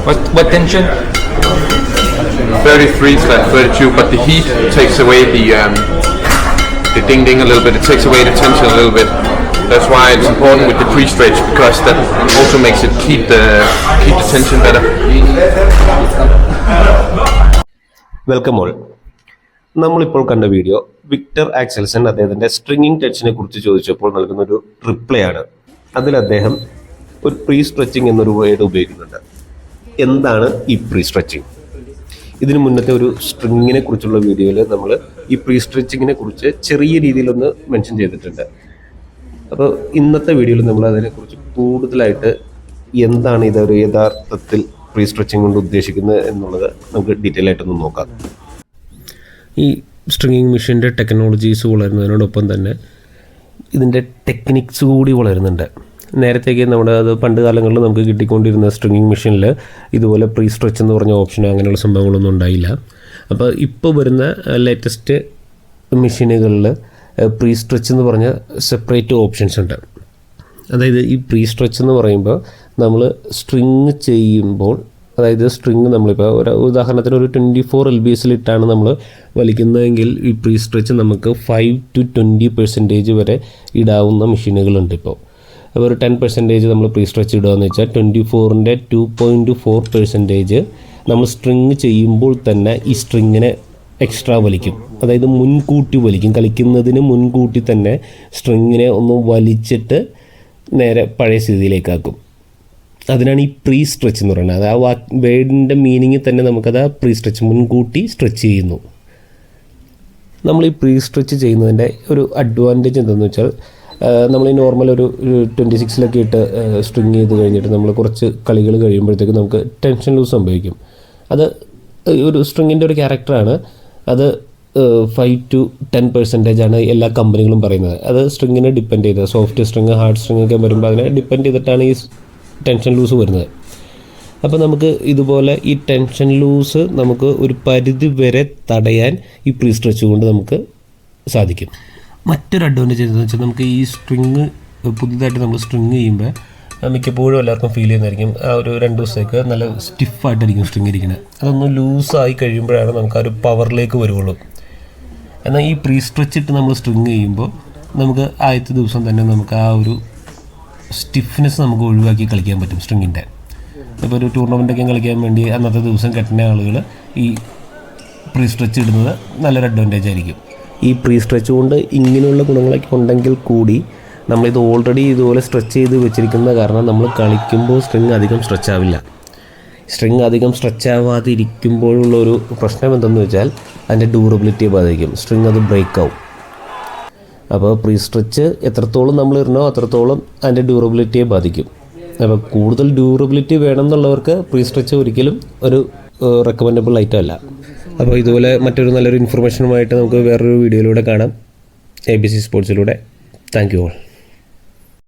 What tension? 33/32, but the heat takes away the ding ding a little bit. It takes away the tension a little bit. That's why it's important with the pre-stretch, because that also makes it keep the tension better. Welcome all. നമ്മളിപ്പോൾ കണ്ട video Victor Axelsen അദ്ദേഹത്തിൻ്റെ stringing ടെൻഷനെ കുറിച്ച് ചോദിച്ചപ്പോൾ നൽകുന്നൊരു reply ആണ്. അതിൽ അദ്ദേഹം ഒരു പ്രീ സ്ട്രെച്ചിങ് എന്നൊരു വേർഡ് ഉപയോഗിക്കുന്നുണ്ട്. എന്താണ് ഈ പ്രീ സ്ട്രെച്ചിങ്? ഇതിന് മുന്നത്തെ ഒരു സ്ട്രിങ്ങിനെ കുറിച്ചുള്ള വീഡിയോയിൽ നമ്മൾ ഈ പ്രീ സ്ട്രെച്ചിങ്ങിനെ കുറിച്ച് ചെറിയ രീതിയിലൊന്ന് മെൻഷൻ ചെയ്തിട്ടുണ്ട്. അപ്പോൾ ഇന്നത്തെ വീഡിയോയിൽ നമ്മൾ അതിനെക്കുറിച്ച് കൂടുതലായിട്ട് എന്താണ് ഇതൊരു യഥാർത്ഥത്തിൽ പ്രീ സ്ട്രെച്ചിങ് കൊണ്ട് ഉദ്ദേശിക്കുന്നത് എന്നുള്ളത് നമുക്ക് ഡീറ്റെയിൽ ആയിട്ടൊന്ന് നോക്കാം. ഈ സ്ട്രിങ്ങിങ് മെഷീൻ്റെ ടെക്നോളജീസ് വളരുന്നതിനോടൊപ്പം തന്നെ ഇതിൻ്റെ ടെക്നിക്സ് കൂടി വളരുന്നുണ്ട്. നേരത്തേക്ക് നമ്മുടെ അത് പണ്ട് കാലങ്ങളിൽ നമുക്ക് കിട്ടിക്കൊണ്ടിരുന്ന സ്ട്രിങ്ങിങ് മെഷീനിൽ ഇതുപോലെ പ്രീ സ്ട്രെച്ച് എന്ന് പറഞ്ഞ ഓപ്ഷൻ അങ്ങനെയുള്ള സംഭവങ്ങളൊന്നും ഉണ്ടായില്ല. അപ്പോൾ ഇപ്പോൾ വരുന്ന ലേറ്റസ്റ്റ് മെഷീനുകളിൽ പ്രീ സ്ട്രെച്ച് എന്ന് പറഞ്ഞ സെപ്പറേറ്റ് ഓപ്ഷൻസ് ഉണ്ട്. അതായത് ഈ പ്രീ സ്ട്രെച്ച് എന്ന് പറയുമ്പോൾ നമ്മൾ സ്ട്രിങ് ചെയ്യുമ്പോൾ, അതായത് സ്ട്രിങ് നമ്മളിപ്പോൾ ഒരു ഉദാഹരണത്തിന് ഒരു 24 LBSലിട്ടാണ് നമ്മൾ വലിക്കുന്നതെങ്കിൽ ഈ പ്രീ സ്ട്രെച്ച് നമുക്ക് 5 to 20% വരെ ഇടാവുന്ന മെഷീനുകളുണ്ട്. അപ്പോൾ ഒരു 10% നമ്മൾ പ്രീ സ്ട്രെച്ച് ഇടുകയെന്ന് വെച്ചാൽ 24ൻ്റെ 2.4% നമ്മൾ സ്ട്രിങ് ചെയ്യുമ്പോൾ തന്നെ ഈ സ്ട്രിങ്ങിനെ എക്സ്ട്രാ വലിക്കും. അതായത് മുൻകൂട്ടി വലിക്കും, കളിക്കുന്നതിന് മുൻകൂട്ടി തന്നെ സ്ട്രിങ്ങിനെ ഒന്ന് വലിച്ചിട്ട് നേരെ പഴയ സ്ഥിതിയിലേക്കാക്കും. അതിനാണ് ഈ പ്രീ സ്ട്രെച്ച് എന്ന് പറയുന്നത്. അത് ആ വേർഡിൻ്റെ മീനിങ്ങിൽ തന്നെ നമുക്കത് പ്രീ സ്ട്രെച്ച്, മുൻകൂട്ടി സ്ട്രെച്ച് ചെയ്യുന്നു. നമ്മൾ ഈ പ്രീ സ്ട്രെച്ച് ചെയ്യുന്നതിൻ്റെ ഒരു അഡ്വാൻറ്റേജ് എന്താണെന്ന് വെച്ചാൽ, നമ്മൾ ഈ നോർമൽ ഒരു 26ലൊക്കെ ഇട്ട് സ്ട്രിങ് ചെയ്ത് കഴിഞ്ഞിട്ട് നമ്മൾ കുറച്ച് കളികൾ കഴിയുമ്പോഴത്തേക്ക് നമുക്ക് ടെൻഷൻ ലൂസ് സംഭവിക്കും. അത് ഒരു സ്ട്രിങ്ങിൻ്റെ ഒരു ക്യാരക്ടറാണ്. അത് 5 to 10% ആണ് എല്ലാ കമ്പനികളും പറയുന്നത്. അത് സ്ട്രിങ്ങിനെ ഡിപ്പെൻഡ് ചെയ്ത്, സോഫ്റ്റ് സ്ട്രിങ്, ഹാർഡ് സ്ട്രിങ് ഒക്കെ വരുമ്പോൾ അതിനെ ഡിപ്പെൻഡ് ചെയ്തിട്ടാണ് ഈ ടെൻഷൻ ലൂസ് വരുന്നത്. അപ്പോൾ നമുക്ക് ഇതുപോലെ ഈ ടെൻഷൻ ലൂസ് നമുക്ക് ഒരു പരിധി വരെ തടയാൻ ഈ പ്രീ സ്ട്രെച്ച് കൊണ്ട് നമുക്ക് സാധിക്കും. മറ്റൊരു അഡ്വാൻറ്റേജ് എന്താണെന്ന് വെച്ചാൽ, നമുക്ക് ഈ സ്ട്രിങ് പുതുതായിട്ട് നമ്മൾ സ്ട്രിങ് ചെയ്യുമ്പോൾ മിക്കപ്പോഴും എല്ലാവർക്കും ഫീൽ ചെയ്യുന്നതായിരിക്കും ആ ഒരു 2 ദിവസത്തേക്ക് നല്ല സ്റ്റിഫായിട്ടായിരിക്കും സ്ട്രിങ് ഇരിക്കുന്നത്. അതൊന്ന് ലൂസായി കഴിയുമ്പോഴാണ് നമുക്ക് ആ ഒരു പവറിലേക്ക് വരുള്ളൂ. എന്നാൽ ഈ പ്രീ സ്ട്രെച്ച് ഇട്ട് നമ്മൾ സ്ട്രിങ് ചെയ്യുമ്പോൾ നമുക്ക് ആദ്യത്തെ ദിവസം തന്നെ നമുക്ക് ആ ഒരു സ്റ്റിഫ്നെസ് നമുക്ക് ഒഴിവാക്കി കളിക്കാൻ പറ്റും സ്ട്രിങ്ങിൻ്റെ. ഇപ്പോൾ ഒരു ടൂർണമെൻറ്റൊക്കെ കളിക്കാൻ വേണ്ടി അന്നത്തെ ദിവസം കെട്ടുന്ന ആളുകൾ ഈ പ്രീ സ്ട്രെച്ച് ഇടുന്നത് നല്ലൊരു അഡ്വാൻറ്റേജ് ആയിരിക്കും. ഈ പ്രീ സ്ട്രെച്ച് കൊണ്ട് ഇങ്ങനെയുള്ള ഗുണങ്ങളൊക്കെ ഉണ്ടെങ്കിൽ കൂടി നമ്മളിത് ഓൾറെഡി ഇതുപോലെ സ്ട്രെച്ച് ചെയ്ത് വെച്ചിരിക്കുന്ന കാരണം നമ്മൾ കളിക്കുമ്പോൾ സ്ട്രിങ് അധികം സ്ട്രെച്ച് ആവില്ല. സ്ട്രിങ് അധികം സ്ട്രെച്ച് ആവാതിരിക്കുമ്പോഴുള്ളൊരു പ്രശ്നം എന്തെന്ന് വെച്ചാൽ അതിൻ്റെ ഡ്യൂറബിലിറ്റിയെ ബാധിക്കും. സ്ട്രിങ് അത് ബ്രേക്ക് ആവും. അപ്പോൾ പ്രീ സ്ട്രെച്ച് എത്രത്തോളം നമ്മൾ ഇടണോ അത്രത്തോളം അതിൻ്റെ ഡ്യൂറബിലിറ്റിയെ ബാധിക്കും. അപ്പോൾ കൂടുതൽ ഡ്യൂറബിലിറ്റി വേണം എന്നുള്ളവർക്ക് പ്രീ സ്ട്രെച്ച് ഒരിക്കലും ഒരു റെക്കമെൻഡബിൾ ഐറ്റം അല്ല. അപ്പോൾ ഇതുപോലെ മറ്റൊരു നല്ലൊരു ഇൻഫർമേഷനുമായിട്ട് നമുക്ക് വേറൊരു വീഡിയോയിലൂടെ കാണാം, ABC സ്പോർട്സിലൂടെ. Thank you all.